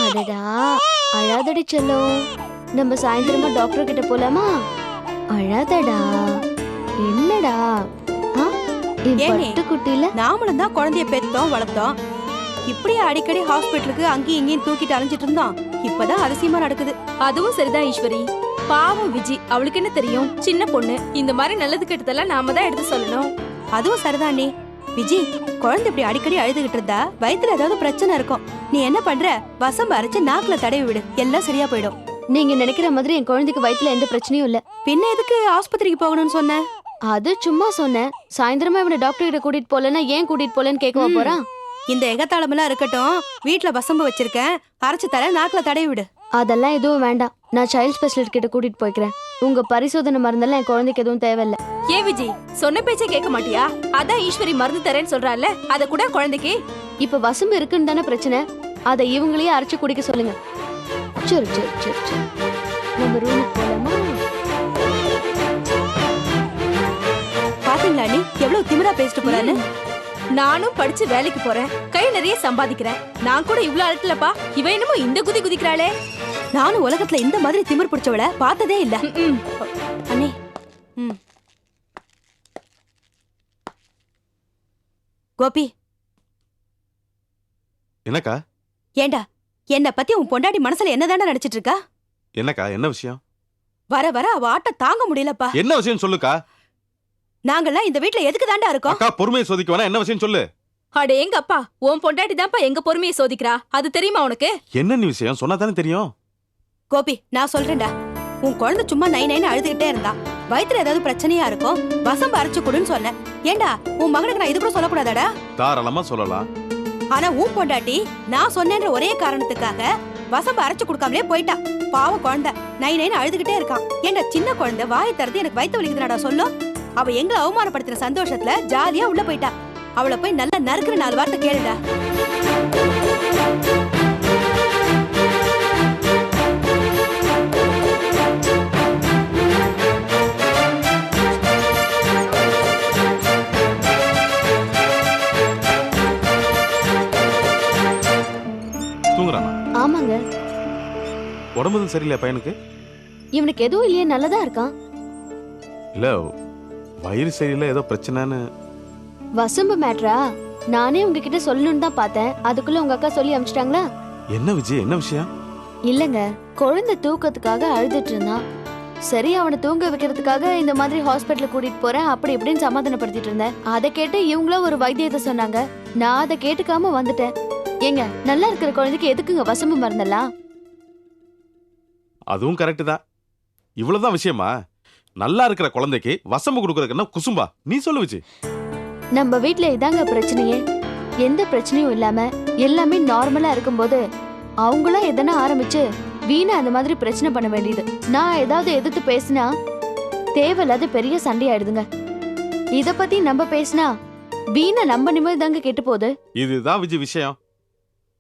அடடா, அழாதடி செல்லம். நம்ம சாயந்தரமா டாக்டர் கிட்ட போலாமா? அழாதடா. என்னடா? என் ஏனே? பட்டு குட்டில நாமளும் தான் குழந்தைய பெத்தோம் வளர்த்தோம். இப்படியே அடிக்கடி ஹாஸ்பிட்டலுக்கு அங்கேயும் இங்கேயும் தூக்கிட்டு அலைஞ்சிட்டு இருந்தோம். இப்பதான் அதிசயமா நடக்குது. அதுவும் சரிதான் ஈஸ்வரி. பாவம் விஜி, அவளுக்கு என்ன தெரியும்? சின்ன பொண்ணு. இந்த மாதிரி நல்லது கெட்டதெல்லாம் நாம தான் எடுத்து சொல்லணும். அதுவும் சரிதானே. விஜி, குழந்தை இப்படி அடிக்கடி அழுதுகிட்டு இருந்தா வயித்துல ஏதாவது பிரச்சனை இருக்கும். நீ என்ன பண்ற? வசம்பு அரைச்சு நாக்குல தடவி விடு, எல்லாம் சரியா போயிடும். நீங்க நினைக்கிற மாதிரி என் குழந்தைக்கு வயித்துல எந்த பிரச்சனையும் இல்ல. பின்ன எதுக்கு ஆஸ்பத்திரிக்கு போகணும்னு சொன்ன? அது சும்மா சொன்னேன். சாயந்தரமா இவனை டாக்டர் கிட்ட கூட்டிட்டு போலன்னா ஏன் கூட்டிட்டு போலன்னு கேட்கவா போறான்? இந்த எகத்தாளமெல்லாம் இருக்கட்டும். வீட்டுல வசம்பு வச்சிருக்கேன், அரைச்சு தர, நாக்குல தடவி விடு. அதெல்லாம் எதுவும் வேண்டாம். நான் சைல்ட் ஸ்பெஷலிஸ்ட் கிட்ட கூட்டிட்டு போய்க்கிறேன். உங்க பரிசோதனை மருந்தெல்லாம் என் குழந்தைக்கு எதுவும் தேவையில்ல. ஏன் விஜி, சொன்ன பேச்சே கேட்க மாட்டியா? அதான் ஈஸ்வரி மருந்து தரேன்னு சொல்றால, அத கூட குழந்தைக்கு. இப்ப வசம்பு இருக்குன்னு தானே பிரச்சனை. அதை இவங்களையே அரைச்சு குடிக்க சொல்லுங்க. சரி சரி சரி சரி, நம்ம ரூமுக்கு போலாமா? பாத்தீங்களா நீ எவ்வளவு திமிரா பேசிட்டு போறான்னு? நானும் படிச்சு வேலைக்கு போறேன், கை நிறைய சம்பாதிக்கிறேன். நான் கூட இவ்ளோ அழட்டலப்பா. இவ என்னமோ இந்த குதி குதிக்கிறாளே. நானும் உலகத்துல இந்த மாதிரி திமிர் பிடிச்சவள பார்த்ததே இல்ல. அண்ணே. கோபி. என்னக்கா? ஏண்டா, என்ன பத்தி உன் பொண்டாடி மனசுல என்னதானே நினைச்சிட்டு இருக்கா? என்னக்கா, என்ன விஷயம்? வர வர அவ ஆட்ட தாங்க முடியலப்பா. என்ன விஷயம் சொல்லுக்கா. நாங்கெல்லாம் இந்த வீட்ல எதுக்கு தாண்டா இருக்கோம்? அக்கா, பொறுமையை சோதிக்க வேணா, என்ன விஷயம் சொல்லு. அடே எங்க அப்பா, உன் பொண்டாட்டி தான்ப்பா எங்க பொறுமையை சோதிக்கிறா. அது தெரியுமா உனக்கு? என்ன நீ விஷயம் சொன்னா தானே தெரியும். கோபி, நான் சொல்றேன்டா. உன் குழந்தை சும்மா நை நைன்னு அழுதுகிட்டே இருந்தா. வயித்துல ஏதாவது பிரச்சனையா இருக்கும், வசம்பு அரைச்சு கொடுன்னு சொன்னேன். ஏண்டா, உன் மகனுக்கு நான் இது கூட சொல்லக்கூடாதாடா? தாராளமா சொல்லலாம். ஆனா உன் பொண்டாட்டி நான் சொன்னேன்ற ஒரே காரணத்துக்காக வசம்பு அரைச்சு கொடுக்காமலே போயிட்டா. பாவம் குழந்தை நை நைன்னு அழுதுகிட்டே இருக்கான். ஏண்டா, சின்ன குழந்தை வாயை திறந்து எனக்கு வயித்து வலிக்குதுடா சொல்லும். அவ எங்களை அவமானப்படுத்துற சந்தோஷத்துல ஜாலியா உள்ள போயிட்டா. அவளை போய் நல்லா நறுக்குற 4 வார்த்தை கேளுடா. தூங்குறானா? ஆமாங்க. உடம்பும் சரியில்லையா பையனுக்கு? இவனுக்கு எதுவும் இல்லையே, நல்லதா இருக்கான். இல்ல, வயிறு சரியில்லை, ஏதோ பிரச்சனைன்னு. வசம்பு மேட்ரா? நானே உங்ககிட்ட சொல்லணும்னு தான் பார்த்தேன். அதுக்குள்ள உங்க அக்கா சொல்லி அனுப்பிச்சிட்டாங்களா? என்ன விஜய், என்ன விஷயம்? இல்லங்க, குழந்தை தூக்கத்துக்காக அழுதுட்டு இருந்தான். சரி, அவனை தூங்க வைக்கிறதுக்காக இந்த மாதிரி ஹாஸ்பிட்டல் கூட்டிட்டு போறேன் அப்படி இப்படின்னு சமாதானப்படுத்திட்டு இருந்தேன். அதை கேட்டு இவங்களும் ஒரு வைத்தியத்தை சொன்னாங்க. நான் அதை கேட்டுக்காம வந்துட்டேன். ஏங்க, நல்லா இருக்கிற குழந்தைக்கு எதுக்குங்க வசம்பு மருந்தெல்லாம்? அதுவும் கரெக்ட் தான். இவ்வளவுதான் விஷயமா? நல்லா இருக்கிற குழந்தைக்கு வசம்பு கொடுக்கறதுக்கு என்ன குசும்பா? நீ சொல்லு விஜய். நம்ம வீட்ல இதாங்க பிரச்சனையே. எந்த பிரச்சனையும் இல்லாம எல்லாமே நார்மலா இருக்கும்போது அவங்களா எதனா ஆரம்பிச்சு வீணா அந்த மாதிரி பிரச்சனை பண்ண வேண்டியது. நான் ஏதாவது எதிர்த்து பேசினா தேவையில்லாத பெரிய சண்டை ஆயிடுதுங்க. இத பத்தி நம்ம பேசினா வீணா நம்ம நிம்மதி தாங்க கெட்டு போகுது. இதுதான் விஜய் விஷயம்.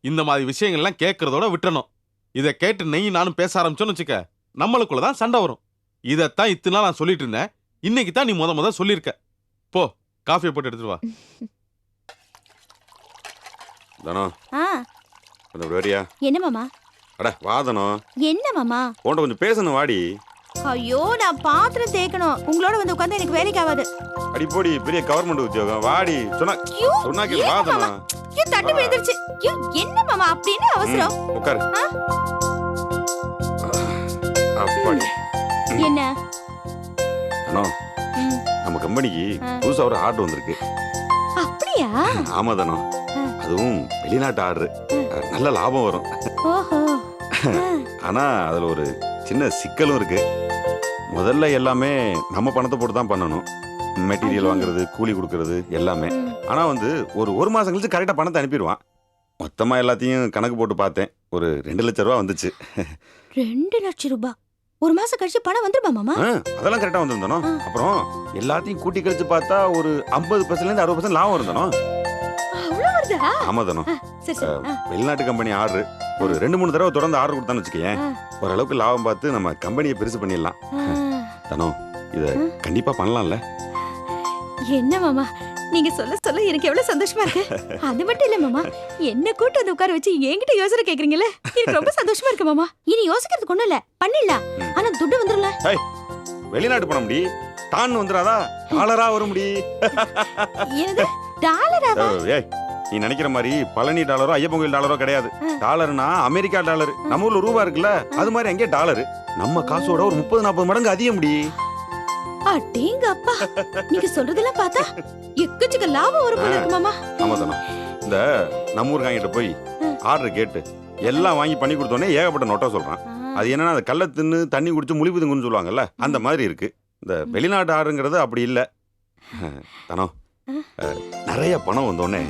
இந்த மாதிரி விஷயங்கள்லாம் கேட்கறதோட விட்டுறணும். இதை கேட்டு நெய் நானும் பேச ஆரம்பிச்சோன்னு வச்சுக்க, நம்மளுக்குள்ளதான் சண்டை வரும். இதைத்தான் இத்தனை நாள் நான் சொல்லிட்டு இருந்தேன். இன்னைக்கு தான் நீ முத சொல்லியிருக்க. போ, காஃபியை போட்டு எடுத்துட்டு வா. தனோ, ஆ, கொஞ்சம் வரியா? என்ன மாமா? அட வாதனோ, என்ன மாமா? உன்கிட்ட கொஞ்சம் பேசணும், வாடி. ஐயோ, நான் பாத்திரம் தேய்க்கணும். உங்களோட வந்து உட்கார்ந்து எனக்கு வேலைக்கு ஆகாது. அடி போடி, பெரிய கவர்மெண்ட் உத்தியோகம், வாடி. சொன்னா கேளு, வாதனா. தட்டு விழுந்துருச்சு. என்ன மாமா அப்படின்னு அவசரம்? உட்காரு. அப்பாடி. என்ன? தனோ, நம்ம கம்பெனிக்கு புதுசா ஒரு ஆர்டர் வந்திருக்கு. அப்படியா? ஆமா தனோ, அதுவும் வெளிநாட்டு ஆர்டர். நல்ல லாபம் வரும். ஓஹோ. ஆனா அதுல ஒரு சின்ன சிக்கலும் இருக்கு. முதல்ல எல்லாமே நம்ம பணத்தை போட்டு தான் பண்ணணும். மெட்டீரியல் வாங்குறது, கூலி கொடுக்கறது எல்லாமே. ஆனா ஒரு மாசம் கழிச்சு கரெக்டா பணத்தை அனுப்பிடுவான். மொத்தமா எல்லாத்தையும் கணக்கு போட்டு பார்த்தேன். ஒரு 2 லட்சம் ரூபா வந்துச்சு. 2 லட்சம் ரூபாய் ஒரு மாசம் கழிச்சு பணம் வந்துருமா மாமா? அதெல்லாம் கரெக்டா வந்திருந்தோம். அப்புறம் எல்லாத்தையும் கூட்டி கழிச்சு பார்த்தா ஒரு 50% 60% லாபம் இருந்தோம். ஆமா தானோ. வெளிநாட்டு கம்பெனி ஆர்டர் ஒரு 2-3 தடவை தொடர்ந்து ஆர்டர் கொடுத்தான்னு வச்சுக்கேன், ஓரளவுக்கு லாபம் பார்த்து நம்ம கம்பெனியை பெருசு பண்ணிடலாம். தானோ, இத கண்டிப்பா பண்ணலாம்ல? என்ன மாமா, நீங்க சொல்ல சொல்ல எனக்கு எவ்வளவு சந்தோஷமா இருக்கு. அது மட்டும் இல்ல மாமா, என்ன கூட்டு வந்து உட்கார வச்சு என்கிட்ட யோசனை கேக்குறீங்களே, எனக்கு ரொம்ப சந்தோஷமா இருக்கு மாமா. இனி யோசிக்கிறதுக்கு ஒண்ணும் இல்ல, பண்ணிடலாம். ஆனா துட்டு வந்துரும்ல. வெளிநாட்டு பணம் முடி டான்னு வந்துடாதா, டாலரா வரும் முடி. என்னது டாலராவா? ஏய், நீ நினைக்கிற மாதிரி பழனி டாலரோ ஐயப்பன் கோயில் டாலரோ கிடையாது. டாலர்னா அமெரிக்கா டாலர். நம்ம ஊர்ல ரூபா இருக்குல்ல, அது மாதிரி அங்கே டாலர். நம்ம காசோட ஒரு 30-40 மடங்கு அதிகம் முடி. அடேங்க அப்பா, நீங்க சொல்றதெல்லாம் பார்த்தா எக்கச்சக்க லாபம் வரும் போல இருக்கு மாமா. ஆமா தானே. இந்த நம்ம ஊர்காங்கிட்ட போய் ஆர்டர் கேட்டு எல்லாம் வாங்கி பண்ணி கொடுத்தோன்னே ஏகப்பட்ட நோட்டா சொல்றான். அது என்னன்னா அந்த கல்லை தின்னு தண்ணி குடிச்சு முழிப்புதுங்கன்னு சொல்லுவாங்கல்ல, அந்த மாதிரி இருக்கு. இந்த வெளிநாட்டு ஆடுங்கிறது அப்படி இல்லை தானோ. நிறைய பணம் வந்தோடனே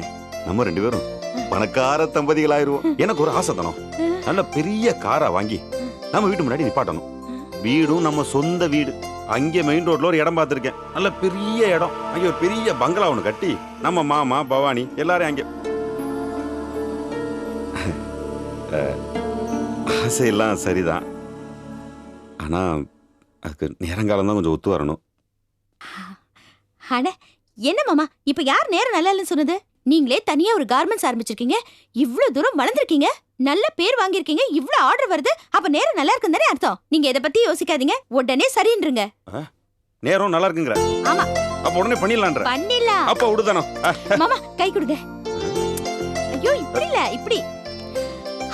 நம்ம 2 பேரும் பணக்கார தம்பதிகள் ஆயிருவோம். எனக்கு ஒரு ஆசை தானோ, நல்ல பெரிய காரா வாங்கி நம்ம வீட்டு முன்னாடி நிப்பாட்டணும். வீடும் நம்ம சொந்த வீடு. அங்கே மெயின் ரோட்ல ஒரு இடம் பார்த்துருக்கேன், நல்ல பெரிய இடம். அங்கே ஒரு பெரிய பங்களா ஒன்று கட்டி நம்ம மாமா பவானி எல்லாரும் அங்கே. ஆசையெல்லாம் சரிதான், ஆனா அதுக்கு நேரங்காலம் தான் கொஞ்சம் ஒத்து வரணும். அட என்ன மாமா, இப்ப யார் நேரம் நல்லா இல்லைன்னு சொன்னது? நீங்களே தனியா ஒரு கார்மெண்ட்ஸ் ஆரம்பிச்சிருக்கீங்க, இவ்ளோ தூரம் வளர்ந்துருக்கீங்க, நல்ல பேர் வாங்கியிருக்கீங்க, இவ்ளோ ஆர்டர் வருது, அப்ப நேரம் நல்லா இருக்குன்னு தானே அர்த்தம். நீங்க இத பத்தி யோசிக்காதீங்க, உடனே சரின்றீங்க. நேரம் நல்லா இருக்குங்கிற? ஆமா. அப்ப உடனே பண்ணிடலான்ற? பண்ணிடலாம். அப்ப விடுதானோ. மாமா கை கொடுங்க. ஐயோ இப்படி இல்ல, இப்படி.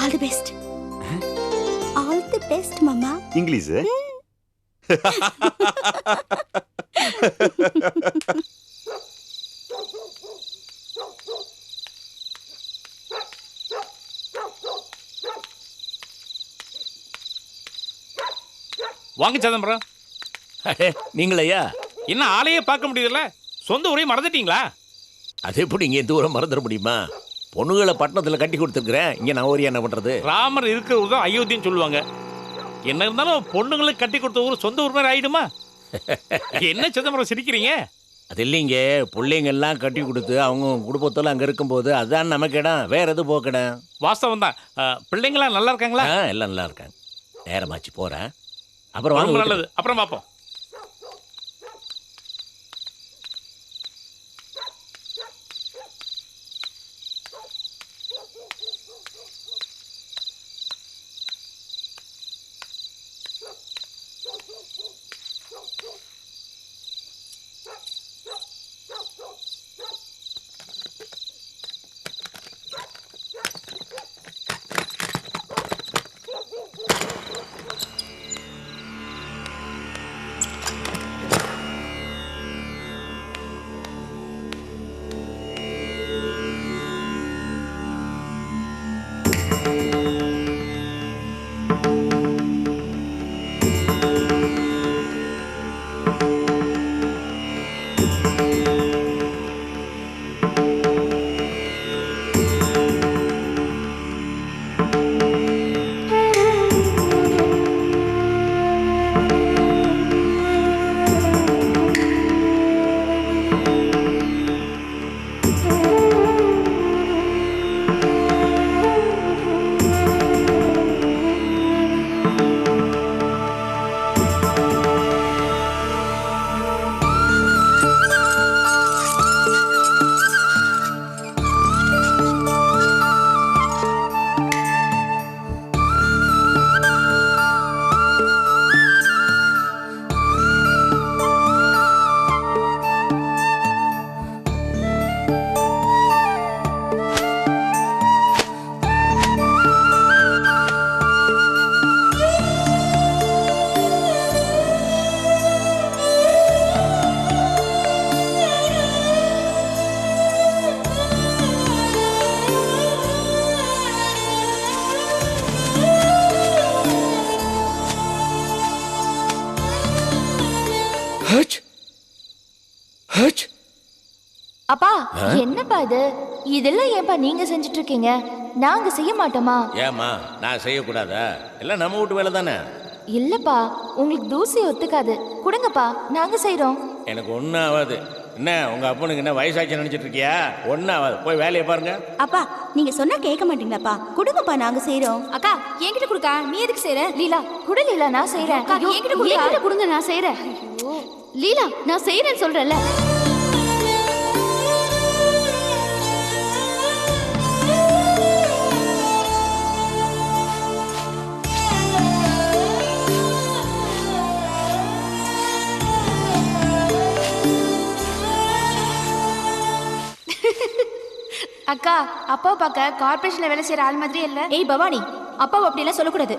All the best. All the best மாமா. இங்கிலீஷ் வாங்க சிதம்பரம். நீங்களையா? என்ன ஆளையே பார்க்க முடியல, சொந்த ஊரையும் மறந்துட்டீங்களா? அது எப்படி இங்கே தூரம் மறந்துட முடியுமா? பொண்ணுகளை பட்டணத்தில் கட்டி கொடுத்துருக்குறேன், இங்கே நான் ஊர் என்ன பண்ணுறது? ராமர் இருக்கிற ஊர் தான் அயோத்தின்னு சொல்லுவாங்க. என்ன இருந்தாலும் பொண்ணுங்களுக்கு கட்டி கொடுத்த ஊர் சொந்த ஊர் மாதிரி ஆயிடுமா? என்ன சிதம்பரம் சிரிக்கிறீங்க? அது இல்லைங்க, பிள்ளைங்கெல்லாம் கட்டி கொடுத்து அவங்க குடும்பத்தோடு அங்கே இருக்கும்போது அதுதான் நமக்கு இடம், வேற எது போக்கிடம். வாஸ்தவம் தான். பிள்ளைங்களாம் நல்லா இருக்காங்களா? எல்லாம் நல்லா இருக்காங்க. நேரமாச்சு போகிறேன், அப்புறம் ரொம்ப வாங்க. நல்லது, அப்புறம் பார்ப்போம். அப்பா என்னப்பா இது, இதெல்லாம் ஏன்பா நீங்க செஞ்சுட்டு இருக்கீங்க, நாங்க செய்ய மாட்டோமா? ஏமா நான் செய்யக்கூடாதா? எல்லாம் நம்ம வீட்டு வேலை தானே. இல்லப்பா, உங்களுக்கு தூசி ஒத்துக்காது, கொடுங்கப்பா, நாங்க செய்றோம். எனக்கு ஒன்றும் ஆகாது. என்ன உங்க அப்பனுக்கு என்ன வயசாச்சு நினைச்சிட்டு இருக்கியா? ஒன்றும் ஆகாது, போய் வேலையை பாருங்க. அப்பா நீங்க சொன்னா கேட்க மாட்டீங்களாப்பா? கொடுங்கப்பா, நாங்க செய்றோம். அக்கா என்கிட்ட கொடுக்கா, நீ எதுக்கு செய்யற? லீலா குடு, லீலா நான் செய்றேன். ஐயோ, என்கிட்ட கொடுங்க, நான் செய்றேன். லீலா நான் செய்றேன்னு சொல்றேன்ல. அக்கா அப்பாவை பார்க்க கார்பரேஷன்ல வேலை செய்யற ஆள் மாதிரி இல்ல. ஏய் பவானி, அப்பாவை அப்படிலாம் சொல்லக்கூடாது.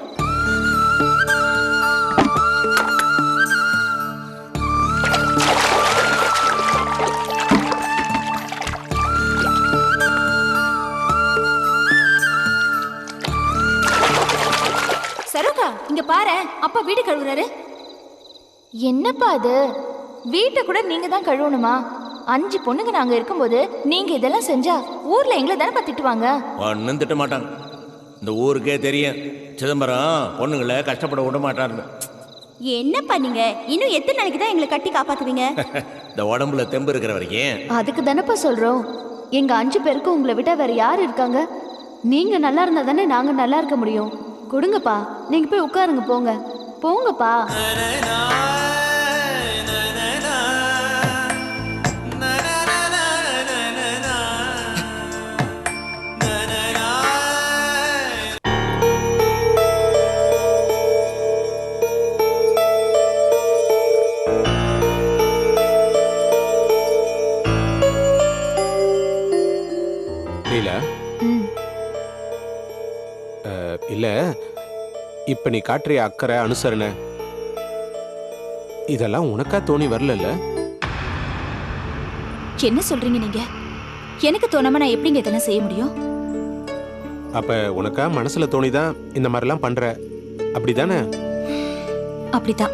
சரோகா, இங்க பாரு, அப்பா வீடு கழுவுறாரு. என்னப்பா அது? வீட்டை கூட நீங்க தான் கழுவணுமா? 5 பொண்ணுங்க நாங்க இருக்கும்போது நீங்க இதெல்லாம் செஞ்சா ஊர்ல எங்களை தானே திட்டுவாங்க. ஒன்றும் திட்ட மாட்டாங்க. இந்த ஊருக்கே தெரியும் சிதம்பரம் பொண்ணுங்களை கஷ்டப்பட விட மாட்டாருன்னு. என்ன பண்ணீங்க? இன்னும் எத்தனை நாளைக்கு தான் எங்களை கட்டி காப்பாத்துவீங்க? இந்த உடம்புல தெம்பு இருக்கிற வரைக்கும். அதுக்கு தானப்பா சொல்றோம். எங்க 5 பேருக்கு உங்களை விட்டா வேற யார் இருக்காங்க? நீங்க நல்லா இருந்தா தானே நாங்க நல்லா இருக்க முடியும். கொடுங்கப்பா, நீங்க போய் உட்காருங்க. போங்க போங்கப்பா. இல்ல, இப்ப நீ காட்டுறிய அக்கறை அனுசரணை இதெல்லாம் உனக்கா தோணி வரல? என்ன சொல்றீங்க நீங்க? எனக்கு தோணாம நான் எப்படிங்க இதெல்லாம் செய்ய முடியும்? அப்ப உனக்கா மனசுல தோணிதான் இந்த மாதிரிலாம் பண்ற, அப்படிதானே? அப்படிதான்.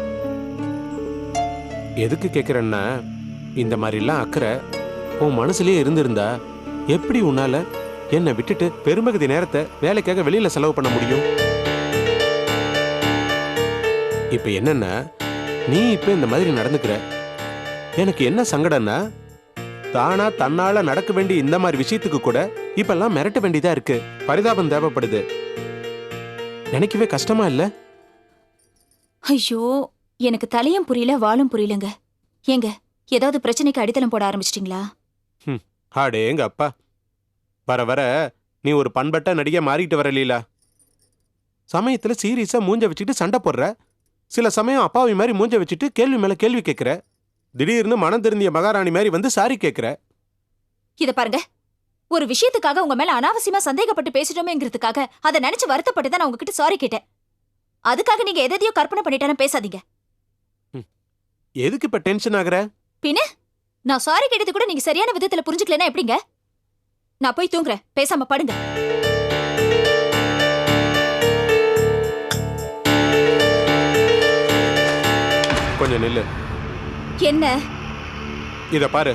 எதுக்கு கேக்குறேன்னா, இந்த மாதிரிலாம் அக்கறை உன் மனசுலயே இருந்திருந்தா எப்படி உன்னால என்னை விட்டுட்டு பெரும்பகுதி நேரத்தை வேலைக்காக வெளியில செலவு பண்ண முடியும்? இப்ப என்னன்னா, நீ இப்ப இந்த மாதிரி நடந்துக்கிற. எனக்கு என்ன சங்கடம்னா, தானா தன்னால நடக்க வேண்டிய இந்த மாதிரி விஷயத்துக்கு கூட இப்பெல்லாம் மிரட்ட வேண்டியதா இருக்கு. பரிதாபம் தேவைப்படுது. நினைக்கவே கஷ்டமா இல்ல? ஐயோ, எனக்கு தலையும் புரியல வாலும் புரியலங்க. ஏங்க, ஏதாவது பிரச்சனைக்கு அடித்தளம் போட ஆரம்பிச்சிட்டீங்களா? ஆடே எங்க அப்பா, வர வர நீ ஒரு பண்பட்ட நடிகை மாறிட்டு வர லீலா. சமயத்துல சீரியஸா மூஞ்ச வச்சுட்டு சண்டை போடுற, சில சமயம் அப்பாவி மாதிரி மூஞ்ச வச்சுட்டு கேள்வி மேல கேள்வி கேட்கிற, திடீர்னு மனம் திருந்திய மகாராணி மாதிரி வந்து சாரி கேட்கிற. இத பாருங்க, ஒரு விஷயத்துக்காக உங்க மேல அனாவசியமா சந்தேகப்பட்டு பேசிட்டோமேங்கிறதுக்காக அதை நினைச்சு வருத்தப்பட்டு தான் நான் உங்ககிட்ட சாரி கேட்டேன். அதுக்காக நீங்க எதையோ கற்பனை பண்ணிட்டேன்னு பேசாதீங்க. எதுக்கு இப்ப டென்ஷன் ஆகுற? பின்ன நான் சாரி கேட்டது கூட நீங்க சரியான விதத்துல புரிஞ்சுக்கலனா எப்படிங்க? நான் போய் தூங்குறேன், பேசாம படுங்க. கொஞ்சம் நில்லு. என்ன? இத பாரு,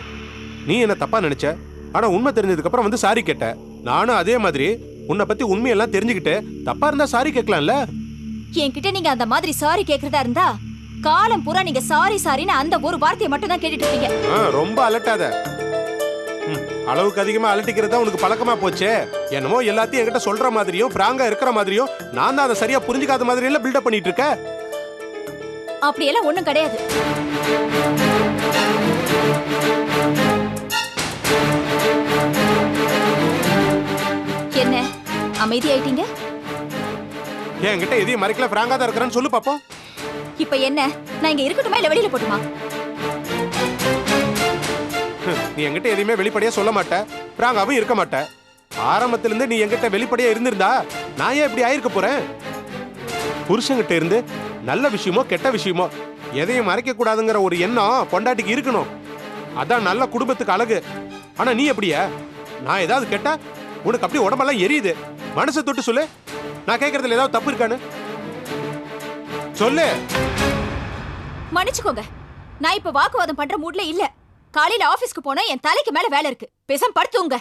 நீ என்ன தப்பா நினைச்ச, ஆனா உண்மை தெரிஞ்சதுக்கு அப்புறம் வந்து சாரி கேட்ட. நானும் அதே மாதிரி உன்னை பத்தி உண்மையெல்லாம் தெரிஞ்சுக்கிட்டு தப்பா இருந்தா சாரி கேட்கலாம்ல? என்கிட்ட நீங்க அந்த மாதிரி சாரி கேக்குறதா இருந்தா காலம் பூரா நீங்க சாரி சாரின்னு அந்த ஒரு வார்த்தையை மட்டும் தான் கேட்டுட்டு இருக்கீங்க. ரொம்ப அலட்டாத. அளவுக்கு அதிகமா அலட்டிக்கிறதா உனக்கு பழக்கமா போச்சே. என்னமோ எல்லாத்தையும் என்கிட்ட சொல்ற மாதிரியும் பிராங்கா இருக்கிற மாதிரியும் நான் தான் அதை சரியா புரிஞ்சுக்காத மாதிரி எல்லாம் பில்டப் பண்ணிட்டு இருக்க. அப்படியெல்லாம் ஒண்ணும் கிடையாது. என்ன அமைதி ஆயிட்டீங்க? என்கிட்ட எதையும் மறைக்கல, பிராங்கா தான் இருக்கிறேன்னு சொல்லு பாப்போம். இப்ப என்ன, நான் இங்க இருக்கட்டுமா இல்ல வெளியில போட்டுமா? நீ என்கிட்ட எதையுமே வெளிப்படையா சொல்ல மாட்ட, பிராங்காவும் இருக்க மாட்ட. ஆரம்பத்துல இருந்து நீ என்கிட்ட வெளிப்படையா இருந்திருந்தா நான் ஏன் இப்படி ஆயிருக்க போறேன்? புருஷங்கிட்ட இருந்து நல்ல விஷயமோ கெட்ட விஷயமோ எதையும் மறைக்க கூடாதுங்கிற ஒரு எண்ணம் பொண்டாட்டிக்கு இருக்கணும். அதான் நல்ல குடும்பத்துக்கு அழகு. ஆனா நீ எப்படியா? நான் ஏதாவது கேட்டா உனக்கு அப்படியே உடம்பெல்லாம் எரியுது. மனசை தொட்டு சொல்லு, நான் கேட்கறதுல ஏதாவது தப்பு இருக்கான்னு சொல்லு. மன்னிச்சுக்கோங்க, நான் இப்ப வாக்குவாதம் பண்ற மூட்ல இல்ல. காலையில ஆபீஸ்க்கு போனா என் தலைக்கு மேல வேலை இருக்கு. பேசாம படுத்துங்க.